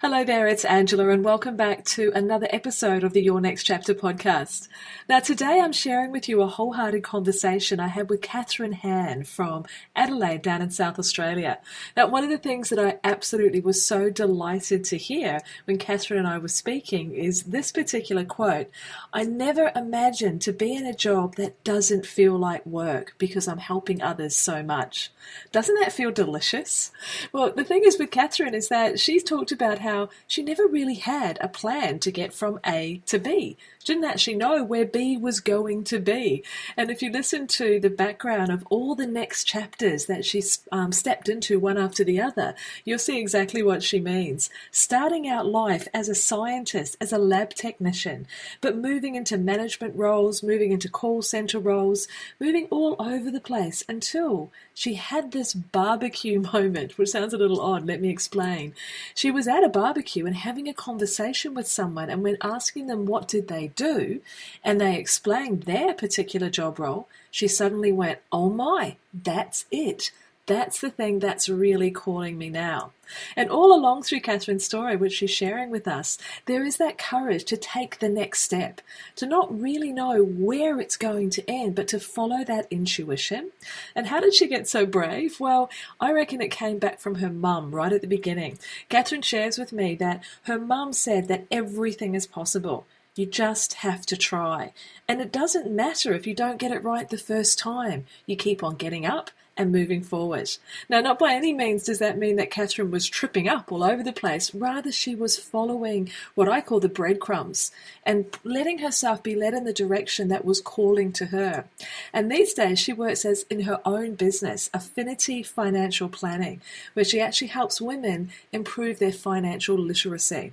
Hello there, it's Angela, and welcome back to another episode of the Your Next Chapter podcast. Now, today I'm sharing with you a wholehearted conversation I had with Katherine Hann from Adelaide down in South Australia. Now, one of the things that I absolutely was so delighted to hear when Katherine and I were speaking is this particular quote: "I never imagined to be in a job that doesn't feel like work because I'm helping others so much." Doesn't that feel delicious? Well, the thing is with Katherine is that she's talked about how she never really had a plan to get from A to B. She didn't actually know where B was going to be. And if you listen to the background of all the next chapters that she's stepped into one after the other, you'll see exactly what she means. Starting out life as a scientist, as a lab technician, but moving into management roles, moving into call center roles, moving all over the place until she had this barbecue moment, which sounds a little odd. Let me explain. She was at a barbecue and having a conversation with someone, and when asking them what did they do, and they explained their particular job role, she suddenly went, "Oh my, that's it. That's the thing that's really calling me now." And all along through Katherine's story, which she's sharing with us, there is that courage to take the next step, to not really know where it's going to end, but to follow that intuition. And how did she get so brave? Well, I reckon it came back from her mum right at the beginning. Katherine shares with me that her mum said that everything is possible. You just have to try. And it doesn't matter if you don't get it right the first time. You keep on getting up and moving forward. Now, not by any means does that mean that Katherine was tripping up all over the place. Rather, she was following what I call the breadcrumbs and letting herself be led in the direction that was calling to her. And these days, she works as in her own business, Affinity Financial Planning, where she actually helps women improve their financial literacy.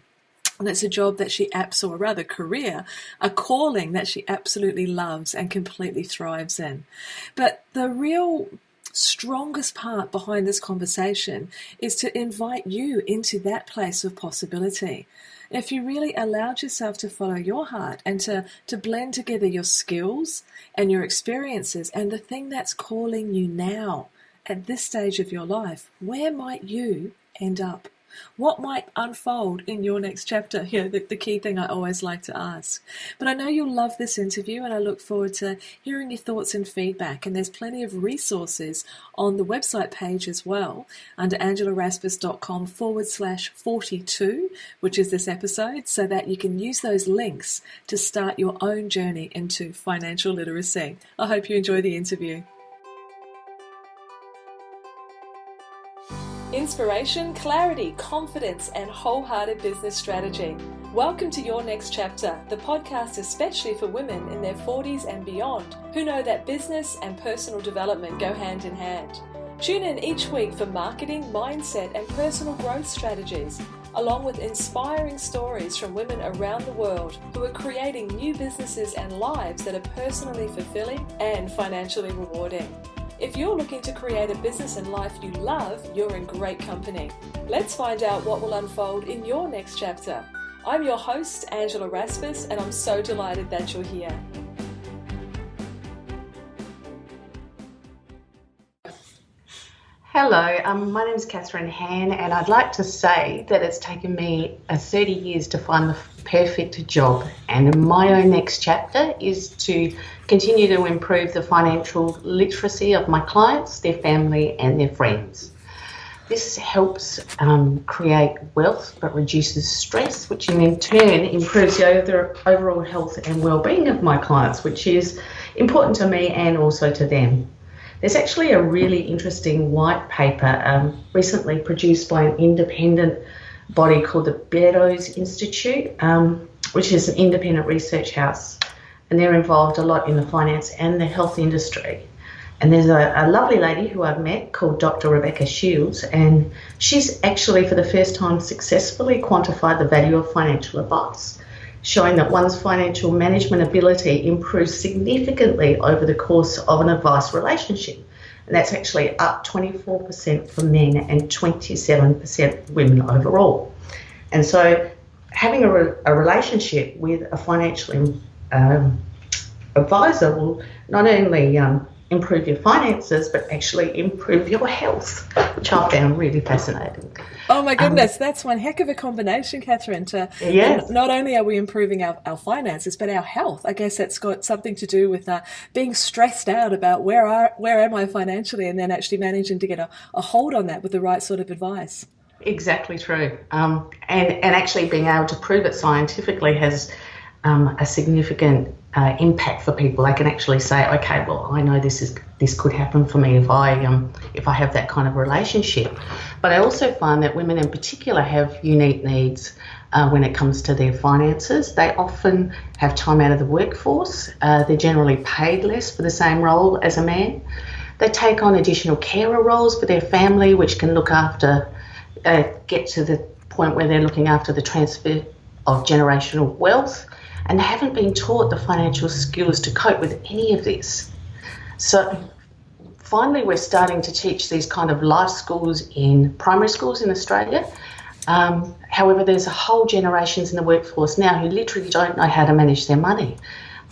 And it's a job that she or rather career, a calling that she absolutely loves and completely thrives in. But the real strongest part behind this conversation is to invite you into that place of possibility. If you really allowed yourself to follow your heart and to blend together your skills and your experiences and the thing that's calling you now at this stage of your life, where might you end up? What might unfold in your next chapter? The key thing I always like to ask. But I know you'll love this interview, and I look forward to hearing your thoughts and feedback. And there's plenty of resources on the website page as well, under angelarasmus.com/42, which is this episode, so that you can use those links to start your own journey into financial literacy. I hope you enjoy the interview. Inspiration, clarity, confidence, and wholehearted business strategy. Welcome to Your Next Chapter, the podcast especially for women in their 40s and beyond who know that business and personal development go hand in hand. Tune in each week for marketing, mindset, and personal growth strategies, along with inspiring stories from women around the world who are creating new businesses and lives that are personally fulfilling and financially rewarding. If you're looking to create a business and life you love, you're in great company. Let's find out what will unfold in your next chapter. I'm your host, Angela Rasmus, and I'm so delighted that you're here. Hello, my name is Katherine Hann, and I'd like to say that it's taken me 30 years to find the perfect job, and my own next chapter is to continue to improve the financial literacy of my clients, their family and their friends. This helps create wealth but reduces stress, which in turn improves the overall health and well-being of my clients, which is important to me and also to them. There's actually a really interesting white paper recently produced by an independent body called the Beddoes Institute, which is an independent research house, and they're involved a lot in the finance and the health industry. And there's a lovely lady who I've met called Dr. Rebecca Shields, and she's actually for the first time successfully quantified the value of financial advice, showing that one's financial management ability improves significantly over the course of an advice relationship. And that's actually up 24% for men and 27% for women overall. And so having a relationship with a financial advisor will not only improve your finances, but actually improve your health, which I found really fascinating. Oh my goodness, that's one heck of a combination, Katherine. Yes. Not only are we improving our finances, but our health. I guess that's got something to do with being stressed out about where am I financially, and then actually managing to get a hold on that with the right sort of advice. Exactly true. And actually being able to prove it scientifically has a significant impact for people. They can actually say, okay, well, I know this could happen for me if I have that kind of relationship. But I also find that women in particular have unique needs when it comes to their finances. They often have time out of the workforce. They're generally paid less for the same role as a man. They take on additional carer roles for their family, which can get to the point where they're looking after the transfer of generational wealth, and they haven't been taught the financial skills to cope with any of this. So finally, we're starting to teach these kind of life skills in primary schools in Australia. However, there's a whole generations in the workforce now who literally don't know how to manage their money.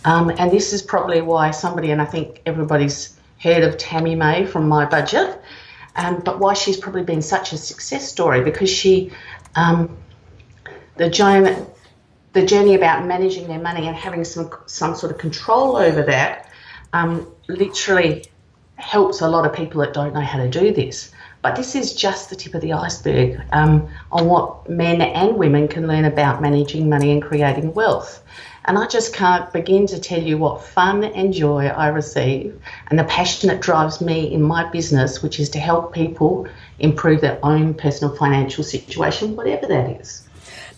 And this is probably why somebody, and I think everybody's heard of Tammy May from My Budget, but why she's probably been such a success story, because she, the journey about managing their money and having some sort of control over that literally helps a lot of people that don't know how to do this. But this is just the tip of the iceberg on what men and women can learn about managing money and creating wealth. And I just can't begin to tell you what fun and joy I receive and the passion that drives me in my business, which is to help people improve their own personal financial situation, whatever that is.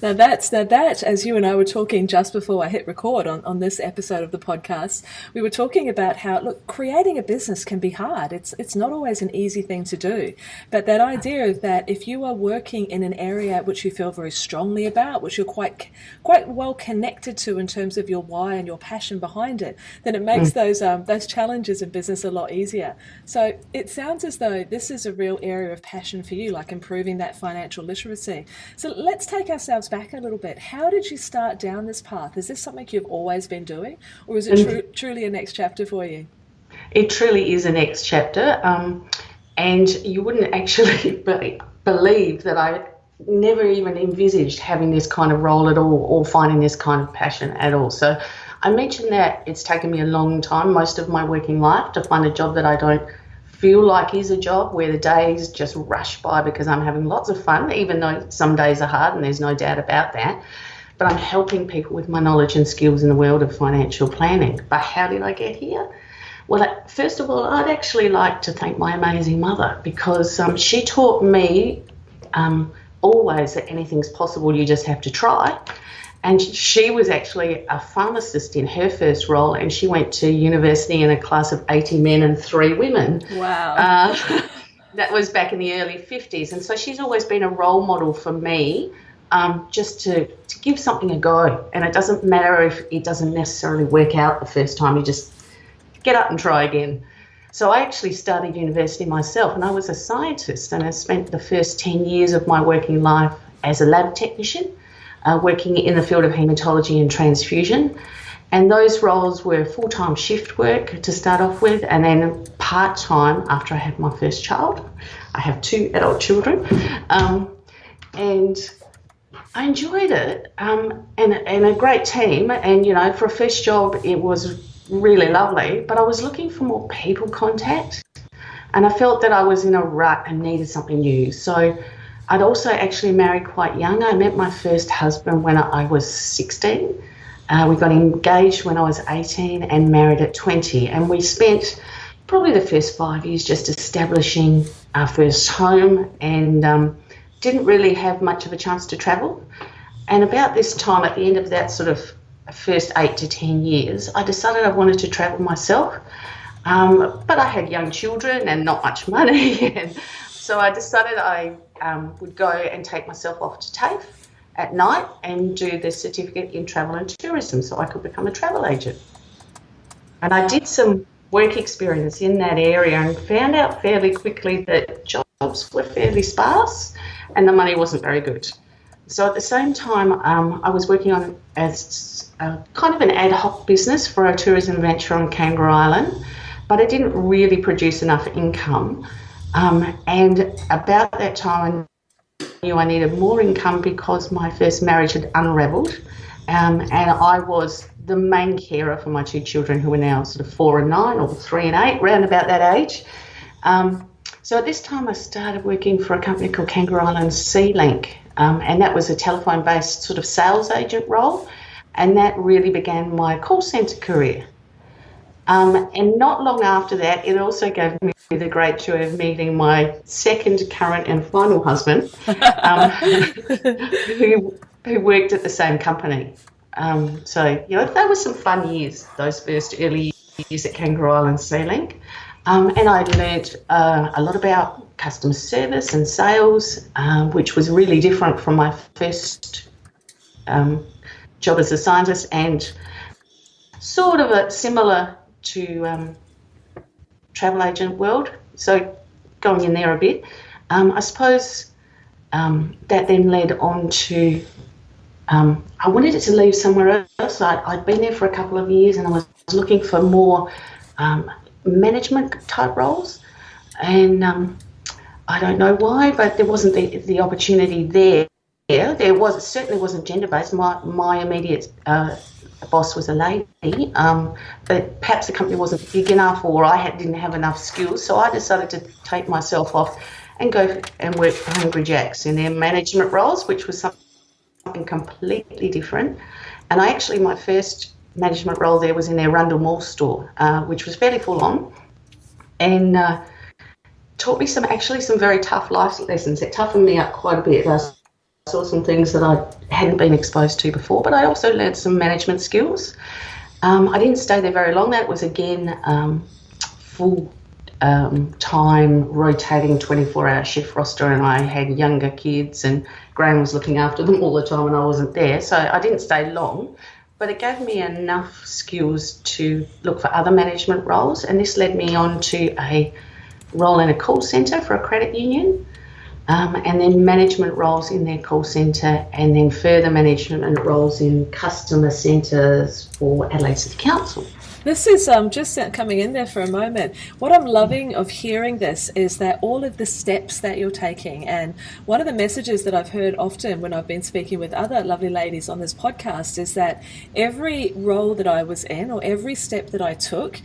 Now that, as you and I were talking just before I hit record on this episode of the podcast, we were talking about how, look, creating a business can be hard. It's not always an easy thing to do. But that idea that if you are working in an area which you feel very strongly about, which you're quite well connected to in terms of your why and your passion behind it, then it makes those challenges in business a lot easier. So it sounds as though this is a real area of passion for you, like improving that financial literacy. So let's take ourselves back a little bit. How did you start down this path? Is this something you've always been doing, or is it truly a next chapter for you? It truly is a next chapter, and you wouldn't actually believe that I never even envisaged having this kind of role at all, or finding this kind of passion at all. So I mentioned that it's taken me a long time, most of my working life, to find a job that I don't feel like is a job, where the days just rush by because I'm having lots of fun, even though some days are hard, and there's no doubt about that. But I'm helping people with my knowledge and skills in the world of financial planning. But how did I get here? Well, first of all, I'd actually like to thank my amazing mother, because she taught me always that anything's possible, you just have to try. And she was actually a pharmacist in her first role, and she went to university in a class of 80 men and 3 women. Wow. That was back in the early 50s. And so she's always been a role model for me, just to give something a go. And it doesn't matter if it doesn't necessarily work out the first time, you just get up and try again. So I actually started university myself, and I was a scientist, and I spent the first 10 years of my working life as a lab technician, working in the field of haematology and transfusion. And those roles were full-time shift work to start off with, and then part-time after I had my first child. I have 2 adult children. And I enjoyed it, and a great team. And, you know, for a first job, it was really lovely, but I was looking for more people contact, and I felt that I was in a rut and needed something new. So I'd also actually married quite young. I met my first husband when I was 16. We got engaged when I was 18 and married at 20. And we spent probably the first 5 years just establishing our first home, and didn't really have much of a chance to travel. And about this time, at the end of that sort of first 8 to 10 years, I decided I wanted to travel myself. But I had young children and not much money. And so I decided I would go and take myself off to TAFE at night and do the certificate in travel and tourism so I could become a travel agent. And I did some work experience in that area and found out fairly quickly that jobs were fairly sparse and the money wasn't very good. So at the same time, I was working on as kind of an ad hoc business for a tourism venture on Kangaroo Island, but it didn't really produce enough income And about that time, I knew I needed more income because my first marriage had unravelled, and I was the main carer for my two children, who are now sort of 4 and 9, or 3 and 8, round about that age. So at this time I started working for a company called Kangaroo Island Sea Link, and that was a telephone-based sort of sales agent role, and that really began my call centre career. And not long after that, it also gave me the great joy of meeting my second, current and final husband, who worked at the same company. So, they were some fun years, those first early years at Kangaroo Island Sea Link. And I learnt a lot about customer service and sales, which was really different from my first job as a scientist, and sort of similar to travel agent world. So going in there a bit, I suppose that then led on to, I wanted it to leave somewhere else. I'd been there for a couple of years and I was looking for more management type roles, and I don't know why, but there wasn't the opportunity there. It certainly wasn't gender based. My immediate boss was a lady, but perhaps the company wasn't big enough, or didn't have enough skills, so I decided to take myself off and go and work for Hungry Jack's in their management roles, which was something completely different. And my first management role there was in their Rundle Mall store, which was fairly full on, and taught me some very tough life lessons. It toughened me up quite a bit. I saw some things that I hadn't been exposed to before, but I also learned some management skills. I didn't stay there very long. That was again full time, rotating 24-hour shift roster, and I had younger kids, and Graham was looking after them all the time and I wasn't there, so I didn't stay long. But it gave me enough skills to look for other management roles, and this led me on to a role in a call centre for a credit union, and then management roles in their call centre, and then further management roles in customer centres for Adelaide City Council. This is just coming in there for a moment. What I'm loving of hearing this is that all of the steps that you're taking, and one of the messages that I've heard often when I've been speaking with other lovely ladies on this podcast is that every role that I was in, or every step that I took,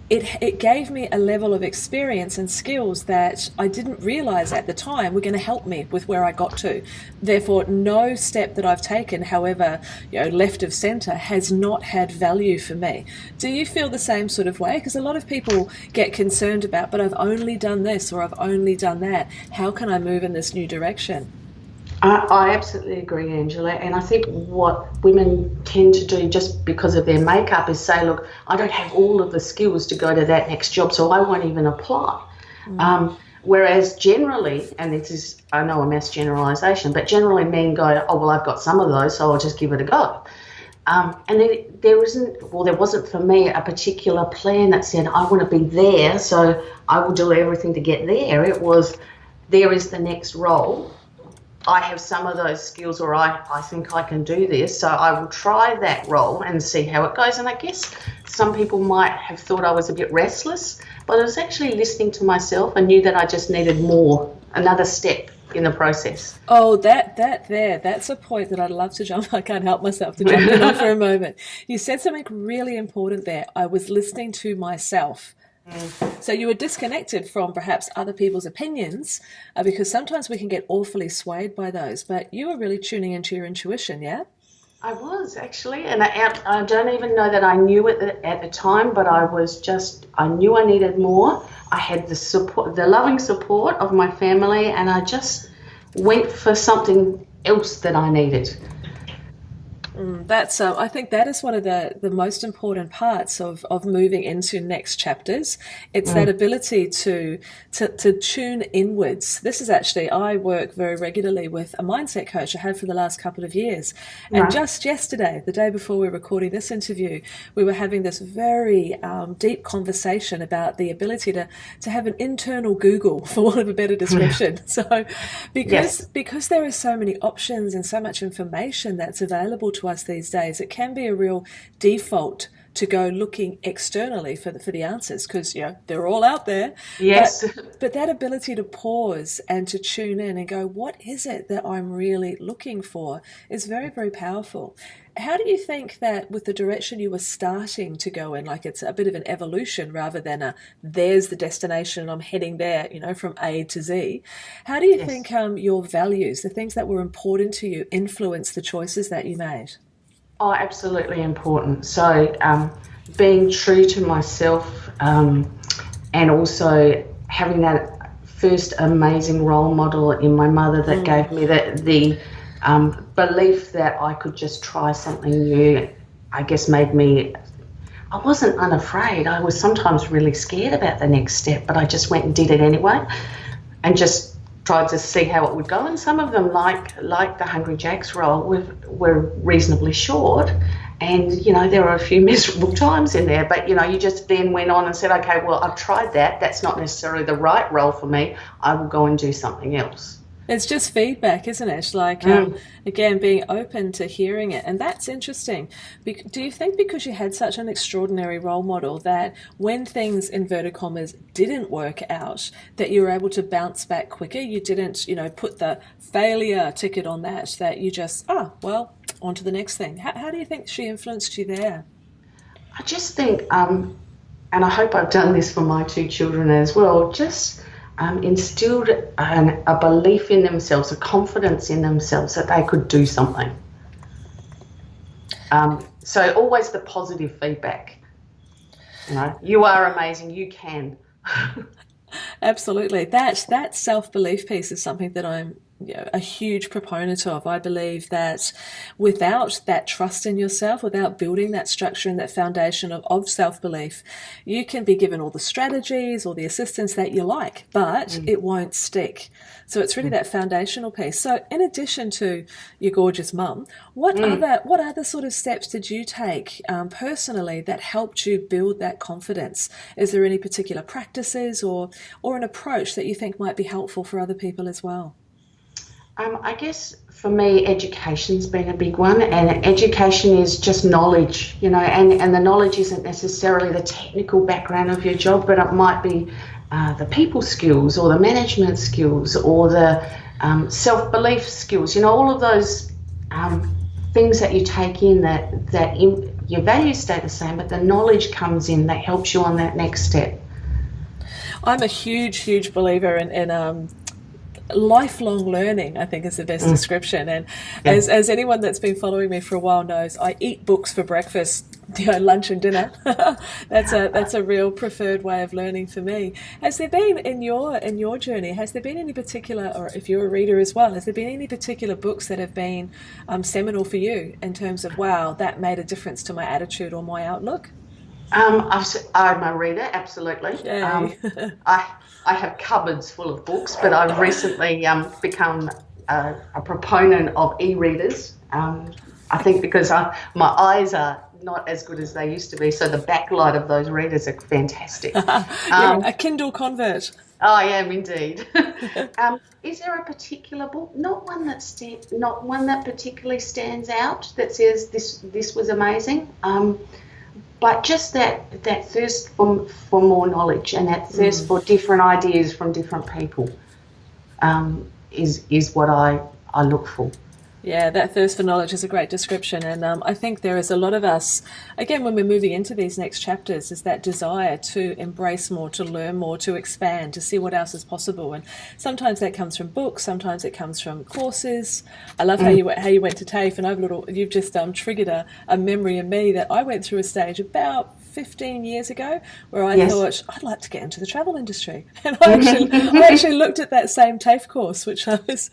it gave me a level of experience and skills that I didn't realize at the time were going to help me with where I got to. Therefore, no step that I've taken, however, left of center, has not had value for me. Do you feel the same sort of way? Because a lot of people get concerned about, but I've only done this or I've only done that. How can I move in this new direction? I absolutely agree, Angela, and I think what women tend to do just because of their makeup is say, look, I don't have all of the skills to go to that next job, so I won't even apply. Whereas generally, and this is, I know, a mass generalisation, but generally men go, oh, well, I've got some of those, so I'll just give it a go. And there wasn't for me a particular plan that said, I want to be there, so I will do everything to get there. It was, there is the next role. I have some of those skills, or I think I can do this, so I will try that role and see how it goes. And I guess some people might have thought I was a bit restless, but I was actually listening to myself and knew that I just needed another step in the process. Oh, that's a point that I'd love to jump. I can't help myself to jump in on for a moment. You said something really important there. I was listening to myself. So you were disconnected from perhaps other people's opinions, because sometimes we can get awfully swayed by those, but you were really tuning into your intuition, yeah? I was actually, and I don't even know that I knew it at the time, but I knew I needed more. I had the loving support of my family, and I just went for something else that I needed. I think that is one of the most important parts of moving into next chapters. It's that ability to tune inwards. This is actually, I work very regularly with a mindset coach. I have for the last couple of years. And just yesterday, the day before we were recording this interview, we were having this very deep conversation about the ability to have an internal Google, for want of a better description. So because there are so many options and so much information that's available to us these days, it can be a real default to go looking externally for the answers, because they're all out there. Yes. But that ability to pause and to tune in and go, what is it that I'm really looking for, is very, very powerful. How do you think that with the direction you were starting to go in, like it's a bit of an evolution rather than there's the destination and I'm heading there, from A to Z, how do you think your values, the things that were important to you, influenced the choices that you made? Oh, absolutely important. So being true to myself, and also having that first amazing role model in my mother that gave me the belief that I could just try something new, I guess made me, I wasn't unafraid. I was sometimes really scared about the next step, but I just went and did it anyway and just tried to see how it would go. And some of them, like the Hungry Jack's role, were reasonably short. And, there were a few miserable times in there, but, you just then went on and said, okay, well, I've tried that. That's not necessarily the right role for me. I will go and do something else. It's just feedback, isn't it? Like, again, being open to hearing it. And that's interesting. Do you think because you had such an extraordinary role model that when things, inverted commas, didn't work out, that you were able to bounce back quicker? You didn't, put the failure ticket on that you just, on to the next thing. How do you think she influenced you there? I just think, and I hope I've done this for my two children as well, just instilled a belief in themselves, a confidence in themselves that they could do something. So always the positive feedback. You are amazing, you can. Absolutely. That self-belief piece is something that I'm a huge proponent of. I believe that without that trust in yourself, without building that structure and that foundation of self-belief, you can be given all the strategies or the assistance that you like, but it won't stick. So it's really that foundational piece. So in addition to your gorgeous mum, what other sort of steps did you take personally that helped you build that confidence? Is there any particular practices or an approach that you think might be helpful for other people as well? I guess for me, education's been a big one, and education is just knowledge, and the knowledge isn't necessarily the technical background of your job, but it might be the people skills or the management skills or the self-belief skills, all of those things that you take in that your values stay the same, but the knowledge comes in that helps you on that next step. I'm a huge believer in lifelong learning, I think, is the best description. And as anyone that's been following me for a while knows, I eat books for breakfast, lunch and dinner. That's a real preferred way of learning for me. Has there been in your journey, has there been any particular, or if you're a reader as well, has there been any particular books that have been seminal for you in terms of, wow, that made a difference to my attitude or my outlook? I'm a reader, absolutely. I have cupboards full of books, but I've recently become a proponent of e-readers. I think because my eyes are not as good as they used to be, so the backlight of those readers are fantastic. A Kindle convert. I am indeed. Is there a particular book? Not one that particularly stands out that says this was amazing. But just that thirst for more knowledge and that thirst for different ideas from different people is what I look for. Yeah, that thirst for knowledge is a great description. And I think there is a lot of us, again, when we're moving into these next chapters, is that desire to embrace more, to learn more, to expand, to see what else is possible. And sometimes that comes from books, sometimes it comes from courses. I love how you went to TAFE, and you've just triggered a memory in me that I went through a stage about 15 years ago where I thought I'd like to get into the travel industry, and I actually looked at that same TAFE course, which I was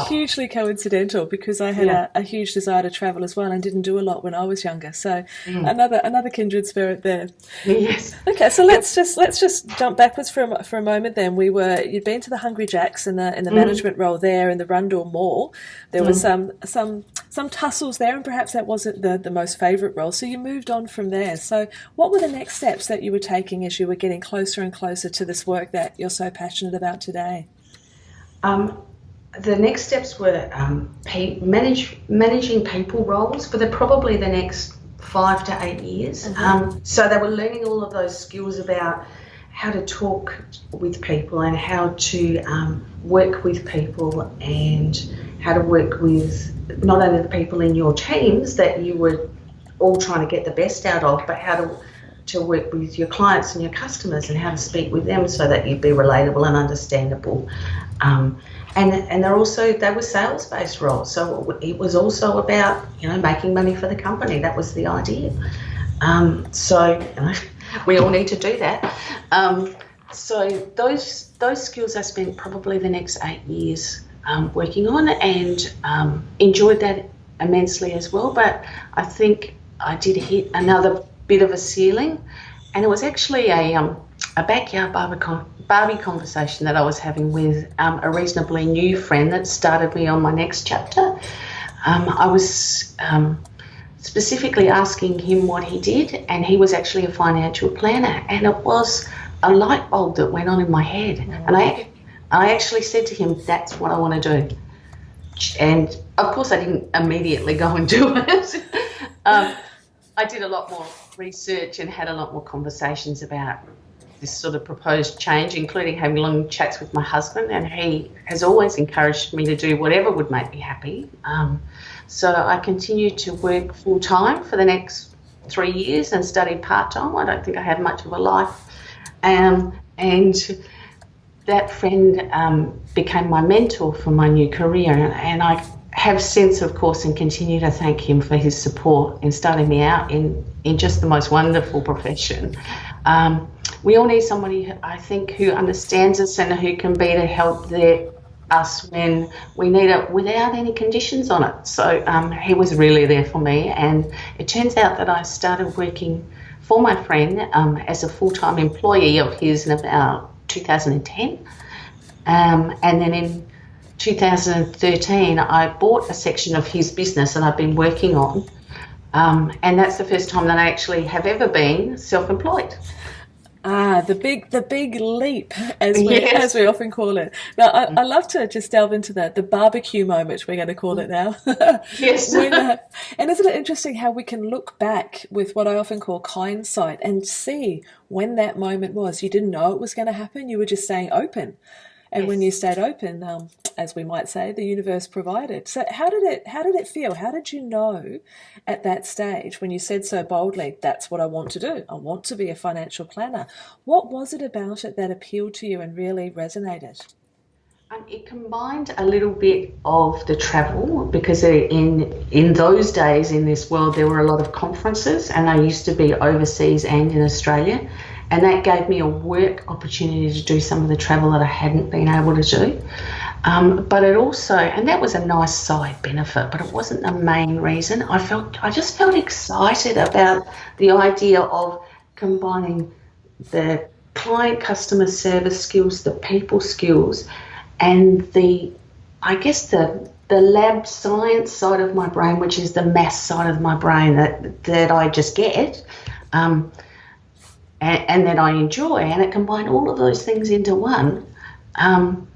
hugely coincidental because I had a huge desire to travel as well and didn't do a lot when I was younger. So another kindred spirit there. Yes. Okay, so let's just jump backwards for a moment. Then you'd been to the Hungry Jack's in the management role there in the Rundle Mall. There was some tussles there, and perhaps that wasn't the most favourite role. So you moved on from there. So what were the next steps that you were taking as you were getting closer and closer to this work that you're so passionate about today? The next steps were managing people roles for probably the next 5 to 8 years. So they were learning all of those skills about how to talk with people and how to work with people and how to work with not only the people in your teams that you were all trying to get the best out of, but how to work with your clients and your customers and how to speak with them so that you'd be relatable and understandable. And they were sales-based roles, so it was also about, making money for the company. That was the idea. We all need to do that. So those skills I spent probably the next 8 years working on, and enjoyed that immensely as well. But I think I did hit another bit of a ceiling, and it was actually a backyard Barbie conversation that I was having with a reasonably new friend that started me on my next chapter. I was specifically asking him what he did, and he was actually a financial planner, and it was a light bulb that went on in my head. And I actually said to him, that's what I want to do. And of course I didn't immediately go and do it. I did a lot more research and had a lot more conversations about this sort of proposed change, including having long chats with my husband, and he has always encouraged me to do whatever would make me happy. So I continued to work full-time for the next 3 years and studied part-time. I don't think I had much of a life. And that friend became my mentor for my new career, and I have since, of course, and continue to thank him for his support in starting me out in just the most wonderful profession. We all need somebody, I think, who understands us and who can be to help us when we need it without any conditions on it. So he was really there for me, and it turns out that I started working for my friend as a full-time employee of his in about 2010. And then in 2013, I bought a section of his business that I've been working on, and that's the first time that I actually have ever been self-employed. The big leap, as we often call it. Now, I love to just delve into that, the BBQ moment, we're going to call it now. Yes. And isn't it interesting how we can look back with what I often call hindsight and see when that moment was? You didn't know it was going to happen. You were just staying open. And when you stayed open, as we might say, the universe provided. So how did it feel? How did you know at that stage when you said so boldly, that's what I want to do? I want to be a financial planner. What was it about it that appealed to you and really resonated? It combined a little bit of the travel, because in those days in this world there were a lot of conferences, and I used to be overseas and in Australia. And that gave me a work opportunity to do some of the travel that I hadn't been able to do. But it also, and that was a nice side benefit, but it wasn't the main reason. I just felt excited about the idea of combining the client customer service skills, the people skills, and the lab science side of my brain, which is the maths side of my brain that I just get. And that I enjoy, and it combined all of those things into one, and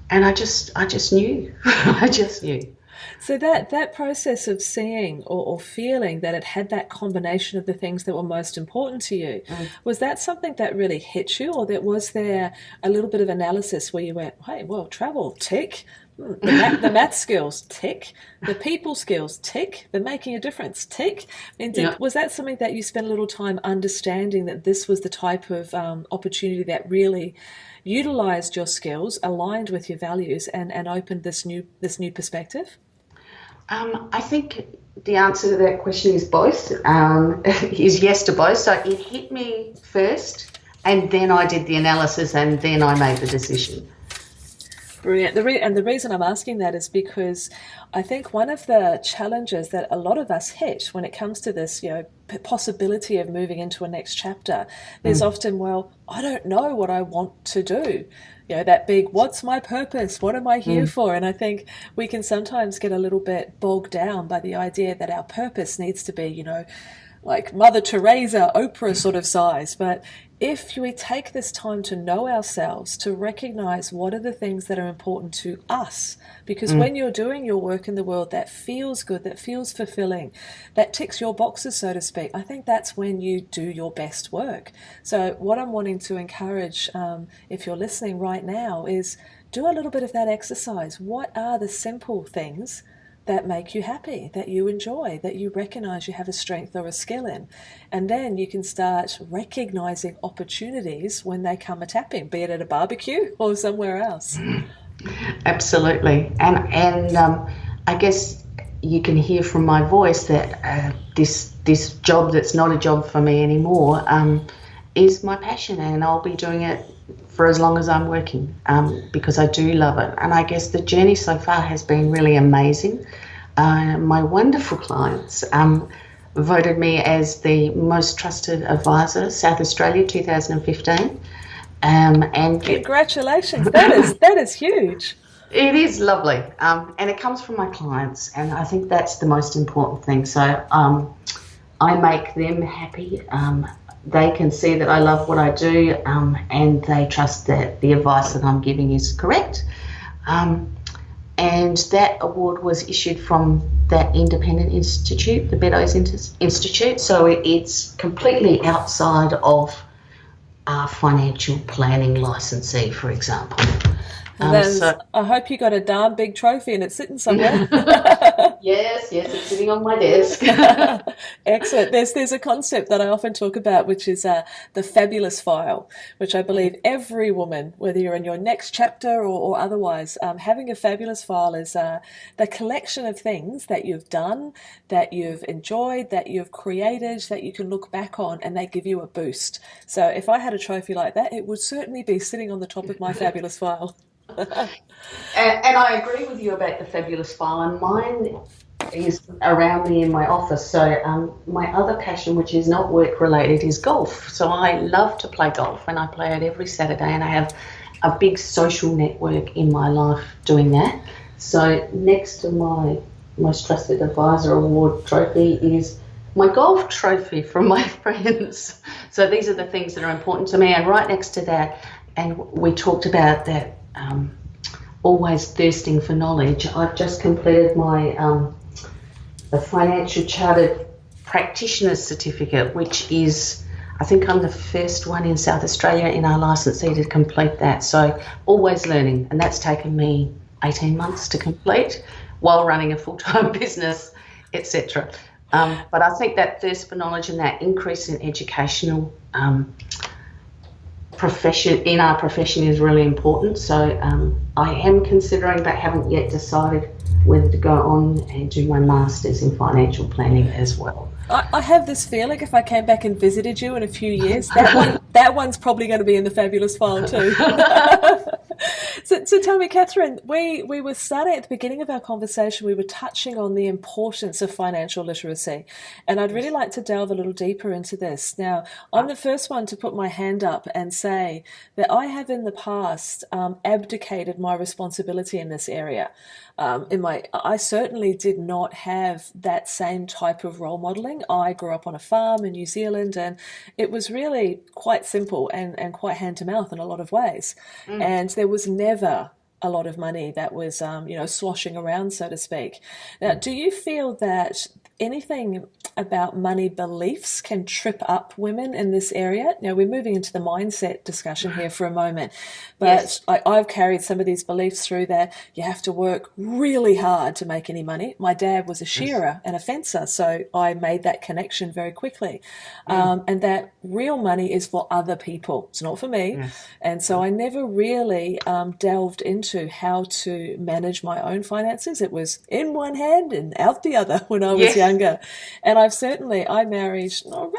I just knew, I just knew. So that process of seeing or feeling that it had that combination of the things that were most important to you, was that something that really hit you, or was there a little bit of analysis where you went, hey, well, travel, tick. The math skills, tick. The people skills, tick. The making a difference, tick. Was that something that you spent a little time understanding, that this was the type of opportunity that really utilised your skills, aligned with your values, and opened this new perspective? I think the answer to that question is both. Is yes to both. So it hit me first, and then I did the analysis, and then I made the decision. Brilliant. And the reason I'm asking that is because I think one of the challenges that a lot of us hit when it comes to this, possibility of moving into a next chapter, there's often, well, I don't know what I want to do. That big, what's my purpose? What am I here for? And I think we can sometimes get a little bit bogged down by the idea that our purpose needs to be, like Mother Teresa, Oprah sort of size. But if we take this time to know ourselves, to recognize what are the things that are important to us, because when you're doing your work in the world that feels good, that feels fulfilling, that ticks your boxes, so to speak, I think that's when you do your best work. So what I'm wanting to encourage, if you're listening right now, is do a little bit of that exercise. What are the simple things that make you happy, that you enjoy, that you recognize you have a strength or a skill in? And then you can start recognizing opportunities when they come a-tapping, be it at a barbecue or somewhere else. Absolutely. And I guess you can hear from my voice that this job that's not a job for me anymore is my passion, and I'll be doing it for as long as I'm working, because I do love it. And I guess the journey so far has been really amazing. My wonderful clients voted me as the most trusted advisor, South Australia 2015. And Congratulations, that is huge. It is lovely, and it comes from my clients, and I think that's the most important thing. So I make them happy. They can see that I love what I do, and they trust that the advice that I'm giving is correct. And that award was issued from that independent institute, the Beddoes Institute. So it's completely outside of our financial planning licensee, for example. I hope you got a darn big trophy and it's sitting somewhere. Yes, it's sitting on my desk. Excellent. There's a concept that I often talk about, which is the fabulous file, which I believe every woman, whether you're in your next chapter or otherwise, having a fabulous file is the collection of things that you've done, that you've enjoyed, that you've created, that you can look back on, and they give you a boost. So if I had a trophy like that, it would certainly be sitting on the top of my fabulous file. And I agree with you about the fabulous file, and mine is around me in my office. So my other passion, which is not work related, is golf. So I love to play golf, and I play it every Saturday, and I have a big social network in my life doing that. So next to my most trusted advisor award trophy is my golf trophy from my friends. So these are the things that are important to me, and right next to that, and we talked about that always thirsting for knowledge. I've just completed my the Financial Chartered Practitioner's Certificate, which is, I think I'm the first one in South Australia in our licensee to complete that. So always learning, and that's taken me 18 months to complete while running a full-time business, etc. But I think that thirst for knowledge and that increase in educational profession in our profession is really important. So I am considering, but haven't yet decided whether to go on and do my master's in financial planning as well. I have this feeling if I came back and visited you in a few years, that one's probably going to be in the fabulous file too. So tell me, Katherine, we were starting at the beginning of our conversation, we were touching on the importance of financial literacy, and I'd really like to delve a little deeper into this. Now, I'm the first one to put my hand up and say that I have in the past abdicated my responsibility in this area. I certainly did not have that same type of role modelling. I grew up on a farm in New Zealand, and it was really quite simple and quite hand to mouth in a lot of ways. And there was never a lot of money that was, sloshing around, so to speak. Now, do you feel that anything about money beliefs can trip up women in this area? Now, we're moving into the mindset discussion here for a moment, but yes. I've carried some of these beliefs through that you have to work really hard to make any money. My dad was a shearer and a fencer, so I made that connection very quickly. And that real money is for other people. It's not for me. Yes. And so I never really delved into how to manage my own finances. It was in one hand and out the other when I was younger. And I married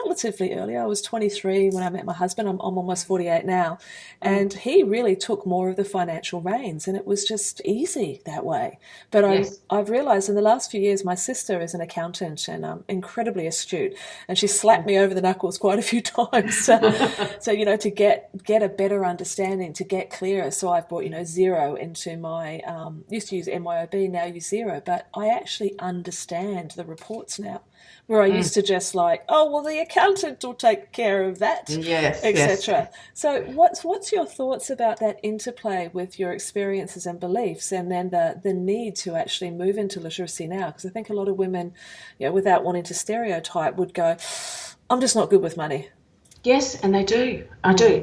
relatively early. I was 23 when I met my husband. I'm almost 48 now. And he really took more of the financial reins, and it was just easy that way. But Yes. I've realized in the last few years, my sister is an accountant and incredibly astute, and she slapped me over the knuckles quite a few times. So to get a better understanding, to get clearer. So I've brought, Xero into my, used to use MYOB, now use Xero, but I actually understand the reports now, where I used to just like, oh, well, the accountant will take care of that, Yes, yes. etc. So what's your thoughts about that interplay with your experiences and beliefs, and then the need to actually move into literacy now? Because I think a lot of women, without wanting to stereotype, would go, I'm just not good with money. Yes, and they do. I do,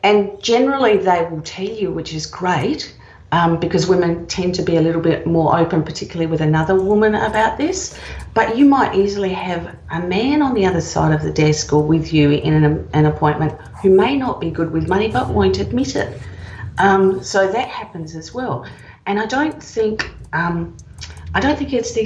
and generally they will tell you, which is great, because women tend to be a little bit more open, particularly with another woman about this. But you might easily have a man on the other side of the desk or with you in an appointment who may not be good with money but won't admit it. So that happens as well. And I don't think it's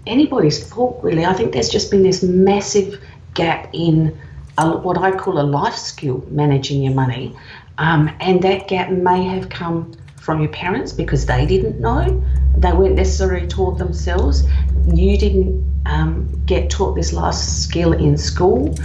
anybody's fault really. I think there's just been this massive gap in what I call a life skill, managing your money, and that gap may have come from your parents because they didn't know. They weren't necessarily taught themselves. You didn't get taught this life skill in school.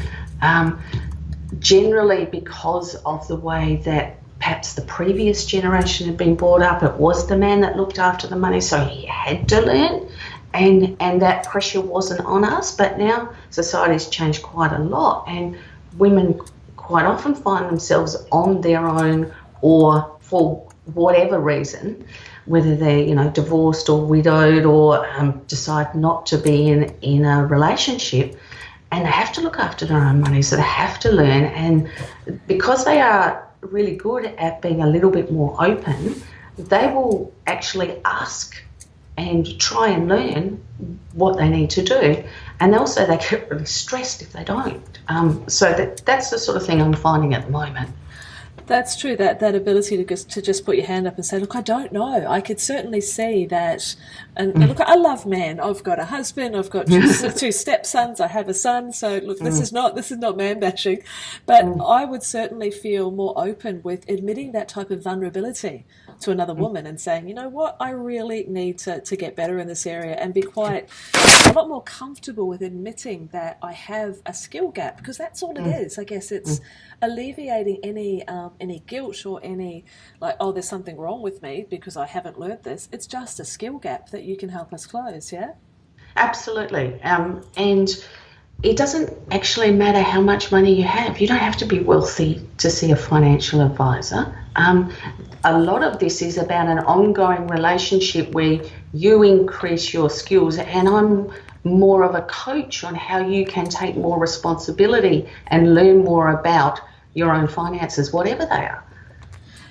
Generally because of the way that perhaps the previous generation had been brought up, it was the man that looked after the money, so he had to learn, and that pressure wasn't on us. But now society's changed quite a lot, and women quite often find themselves on their own, or for whatever reason, whether they're divorced or widowed, or decide not to be in a relationship, and they have to look after their own money, so they have to learn. And because they are really good at being a little bit more open, they will actually ask and try and learn what they need to do. And also they get really stressed if they don't. So that's the sort of thing I'm finding at the moment. That's true, that ability to just put your hand up and say, look, I don't know. I could certainly see that. And look, I love men. I've got a husband. I've got two stepsons. I have a son. So look, this is not man bashing. But I would certainly feel more open with admitting that type of vulnerability to another woman and saying, you know what, I really need to get better in this area, and be quite a lot more comfortable with admitting that I have a skill gap, because that's all it is. I guess it's alleviating any guilt or any like, oh, there's something wrong with me because I haven't learned this. It's just a skill gap that you can help us close. Yeah, absolutely. And it doesn't actually matter how much money you have. You don't have to be wealthy to see a financial advisor. A lot of this is about an ongoing relationship where you increase your skills, and I'm more of a coach on how you can take more responsibility and learn more about your own finances, whatever they are.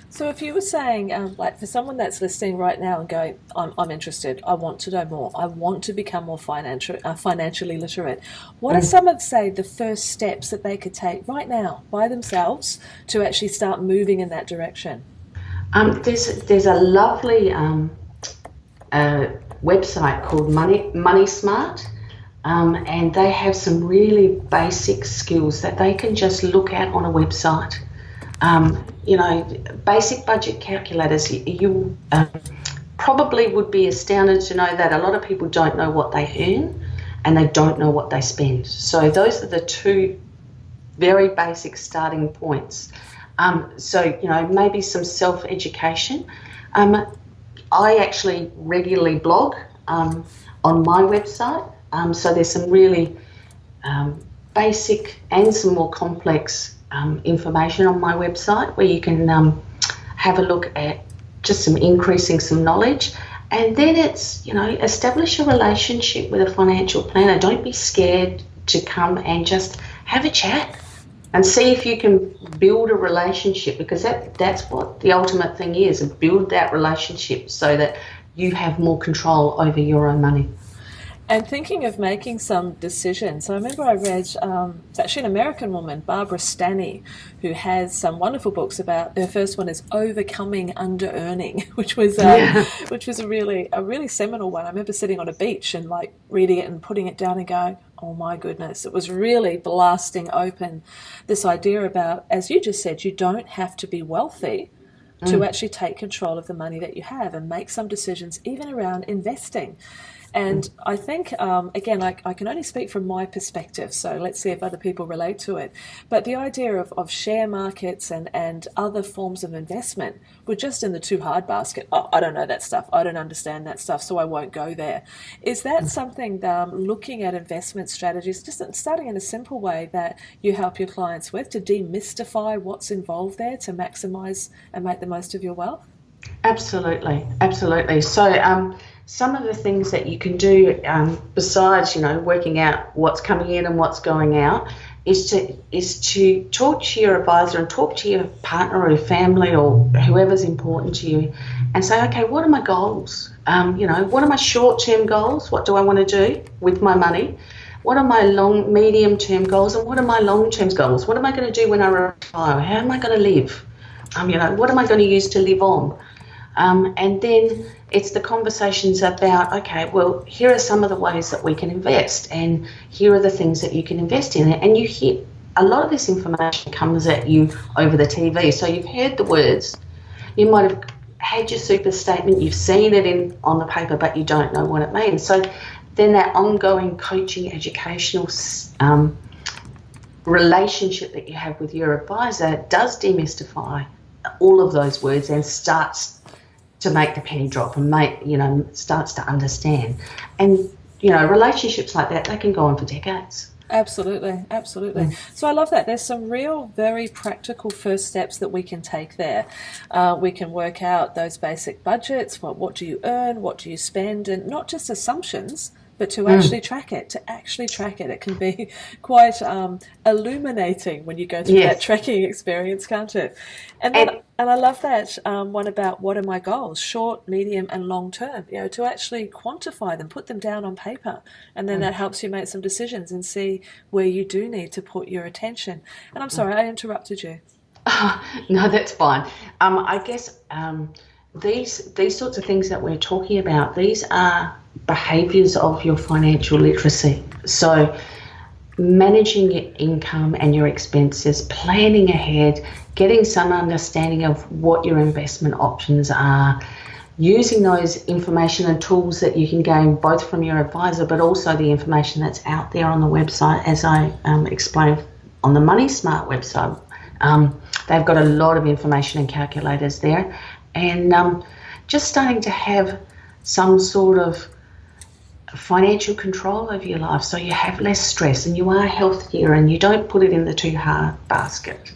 So if you were saying, like for someone that's listening right now and going, I'm interested, I want to know more, I want to become more financially literate, what are some of, say, the first steps that they could take right now by themselves to actually start moving in that direction? There's a lovely website called Money Smart, and they have some really basic skills that they can just look at on a website. Basic budget calculators. You probably would be astounded to know that a lot of people don't know what they earn and they don't know what they spend. So those are the two very basic starting points. Maybe some self-education. I actually regularly blog on my website. So there's some really basic and some more complex information on my website where you can have a look at just increasing some knowledge. And then it's, establish a relationship with a financial planner. Don't be scared to come and just have a chat and see if you can build a relationship, because that's what the ultimate thing is, build that relationship so that you have more control over your own money. And thinking of making some decisions, I remember I read, it's actually an American woman, Barbara Stanny, who has some wonderful books about, her first one is Overcoming Under-Earning, which was a really seminal one. I remember sitting on a beach and like reading it and putting it down and going, Oh my goodness, it was really blasting open this idea about, as you just said, you don't have to be wealthy to actually take control of the money that you have and make some decisions even around investing. And I think, again, I can only speak from my perspective, so let's see if other people relate to it. But the idea of share markets and other forms of investment were just in the too hard basket. Oh, I don't know that stuff. I don't understand that stuff, so I won't go there. Is that something, looking at investment strategies, just starting in a simple way that you help your clients with to demystify what's involved there to maximize and make the most of your wealth? Absolutely, absolutely. So some of the things that you can do besides, working out what's coming in and what's going out is to talk to your advisor and talk to your partner or your family or whoever's important to you and say, okay, what are my goals? What are my short-term goals? What do I want to do with my money? What are my medium-term goals and what are my long-term goals? What am I going to do when I retire? How am I going to live? What am I going to use to live on? And then it's the conversations about, okay, well, here are some of the ways that we can invest and here are the things that you can invest in. And you hear a lot of this information comes at you over the TV. So you've heard the words, you might have had your super statement, you've seen it on the paper, but you don't know what it means. So then that ongoing coaching, educational relationship that you have with your advisor does demystify all of those words and starts to make the penny drop and starts to understand. And, relationships like that, they can go on for decades. Absolutely, absolutely. So I love that. There's some real, very practical first steps that we can take there. We can work out those basic budgets. What do you earn? What do you spend? And not just assumptions, but to actually track it. It can be quite illuminating when you go through that tracking experience, can't it? And I love that one about what are my goals, short, medium, and long term, to actually quantify them, put them down on paper. And then that helps you make some decisions and see where you do need to put your attention. And I'm sorry, I interrupted you. No, that's fine. I guess these sorts of things that we're talking about, these are behaviours of your financial literacy. So managing your income and your expenses, planning ahead, getting some understanding of what your investment options are, using those information and tools that you can gain both from your advisor but also the information that's out there on the website, as I explained on the Money Smart website. They've got a lot of information and calculators there, and just starting to have some sort of financial control over your life so you have less stress and you are healthier and you don't put it in the too hard basket.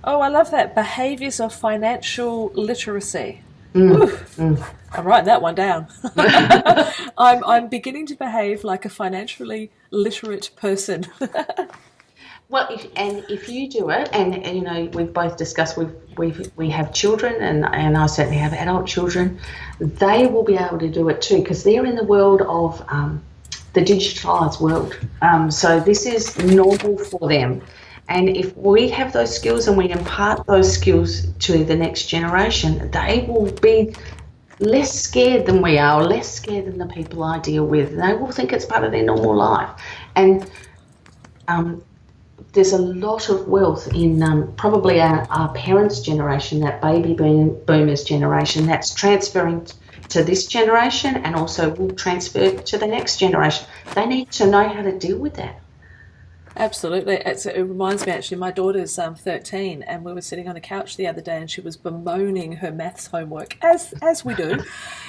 Oh, I love that. Behaviours of financial literacy. I'm writing that one down. I'm beginning to behave like a financially literate person. Well, if you do it, and we've both discussed we have children, and I certainly have adult children, they will be able to do it too because they're in the world of the digitalised world. So this is normal for them. And if we have those skills and we impart those skills to the next generation, they will be less scared than we are, or less scared than the people I deal with. They will think it's part of their normal life. And there's a lot of wealth in probably our parents' generation, that baby boomers generation, that's transferring to this generation and also will transfer to the next generation. They need to know how to deal with that. Absolutely. It reminds me, actually, my daughter's 13, and we were sitting on a couch the other day and she was bemoaning her maths homework, as we do.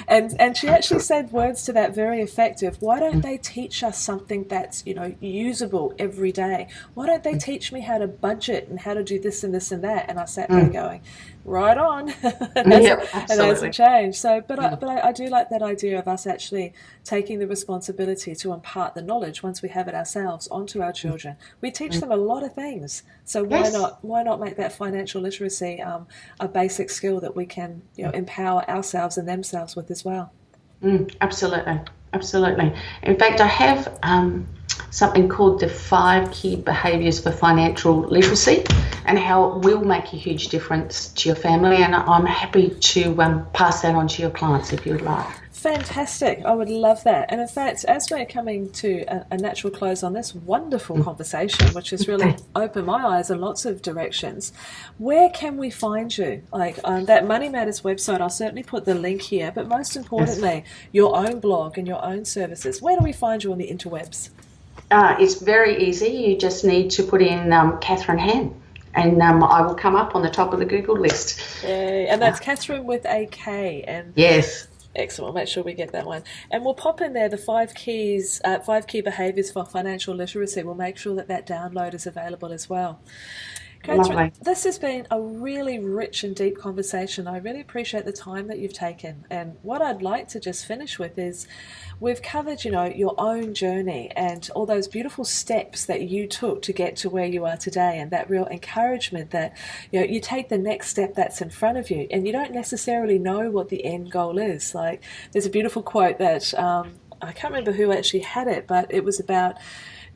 And she actually said words to that very effective. Why don't they teach us something that's, usable every day? Why don't they teach me how to budget and how to do this and this and that? And I sat there going, right on. It hasn't changed. So, but I do like that idea of us actually taking the responsibility to impart the knowledge once we have it ourselves onto our children. We teach them a lot of things. So why not make that financial literacy a basic skill that we can empower ourselves and themselves with as well? Absolutely. In fact, I have something called the 5 Key Behaviours for Financial Literacy, and how it will make a huge difference to your family. And I'm happy to pass that on to your clients if you would like. Fantastic. I would love that. And in fact, as we're coming to a natural close on this wonderful conversation, which has really opened my eyes in lots of directions, where can we find you? Like that Money Matters website, I'll certainly put the link here, but most importantly, your own blog and your own services. Where do we find you on the interwebs? It's very easy. You just need to put in Katherine Hann, and I will come up on the top of the Google list. Yay. And that's Katherine with a K. And yes. Excellent. We'll make sure we get that one. And we'll pop in there the 5 key behaviours for financial literacy. We'll make sure that download is available as well. Katherine, this has been a really rich and deep conversation. I really appreciate the time that you've taken. And what I'd like to just finish with is we've covered, your own journey and all those beautiful steps that you took to get to where you are today, and that real encouragement that, you take the next step that's in front of you and you don't necessarily know what the end goal is. Like there's a beautiful quote that I can't remember who actually had it, but it was about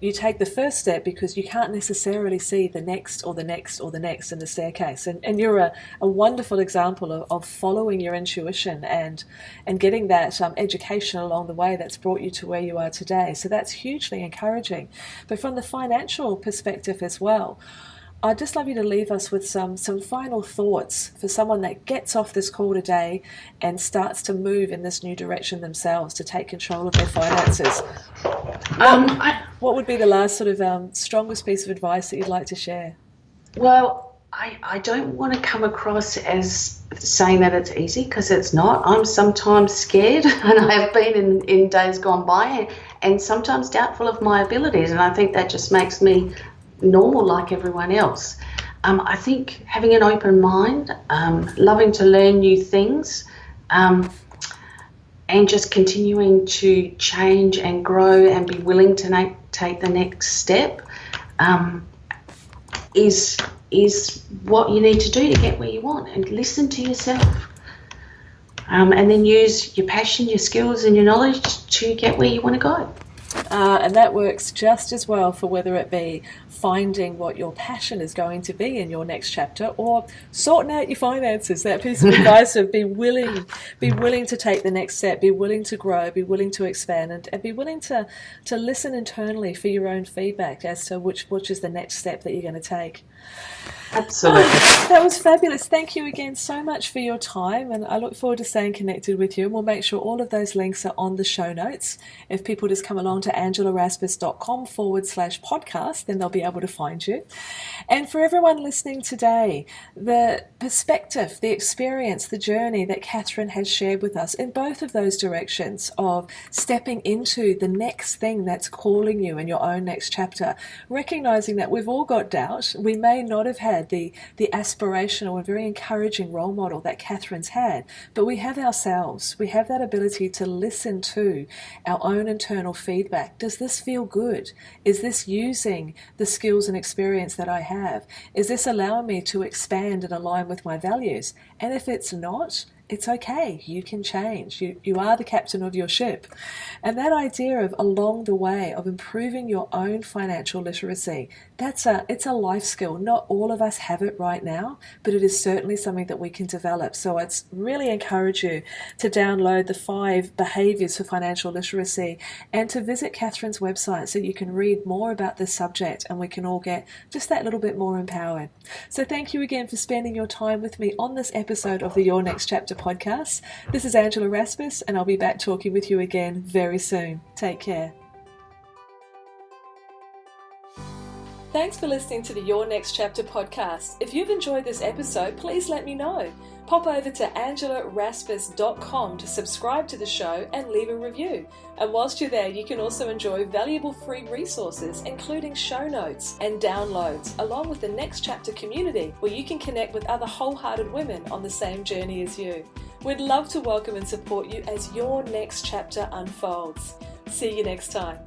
you take the first step because you can't necessarily see the next or the next or the next in the staircase. And you're a wonderful example of following your intuition and getting that education along the way that's brought you to where you are today. So that's hugely encouraging. But from the financial perspective as well, I'd just love you to leave us with some final thoughts for someone that gets off this call today and starts to move in this new direction themselves to take control of their finances. What would be the last sort of strongest piece of advice that you'd like to share? Well, I don't want to come across as saying that it's easy, because it's not. I'm sometimes scared, and I have been in days gone by, and sometimes doubtful of my abilities, and I think that just makes me normal like everyone else. I think having an open mind, loving to learn new things, and just continuing to change and grow and be willing to take the next step is what you need to do to get where you want, and listen to yourself, and then use your passion, your skills and your knowledge to get where you want to go. And that works just as well for whether it be finding what your passion is going to be in your next chapter, or sorting out your finances. That piece of advice of be willing to take the next step, be willing to grow, be willing to expand, and be willing to listen internally for your own feedback as to which is the next step that you're going to take. Absolutely. That was fabulous. Thank you again so much for your time, and I look forward to staying connected with you, and we'll make sure all of those links are on the show notes. If people just come along to angelarasmus.com/podcast, then they'll be able to find you. And for everyone listening today, the perspective, the experience, the journey that Katherine has shared with us in both of those directions of stepping into the next thing that's calling you in your own next chapter, recognizing that we've all got doubt. We may not have had the aspirational and very encouraging role model that Katherine's had, but we have ourselves. We have that ability to listen to our own internal feedback. Does this feel good? Is this using the skills and experience that I have? Is this allowing me to expand and align with my values? And if it's not, it's okay. You can change. You are the captain of your ship. And that idea of along the way of improving your own financial literacy, it's a life skill. Not all of us have it right now, but it is certainly something that we can develop. So I'd really encourage you to download the 5 behaviours for financial literacy and to visit Katherine's website so you can read more about this subject and we can all get just that little bit more empowered. So thank you again for spending your time with me on this episode of the Your Next Chapter podcast. This is Angela Rasmus, and I'll be back talking with you again very soon. Take care. Thanks for listening to the Your Next Chapter podcast. If you've enjoyed this episode, please let me know. Pop over to angelarasmus.com to subscribe to the show and leave a review. And whilst you're there, you can also enjoy valuable free resources, including show notes and downloads, along with the Next Chapter community, where you can connect with other wholehearted women on the same journey as you. We'd love to welcome and support you as your next chapter unfolds. See you next time.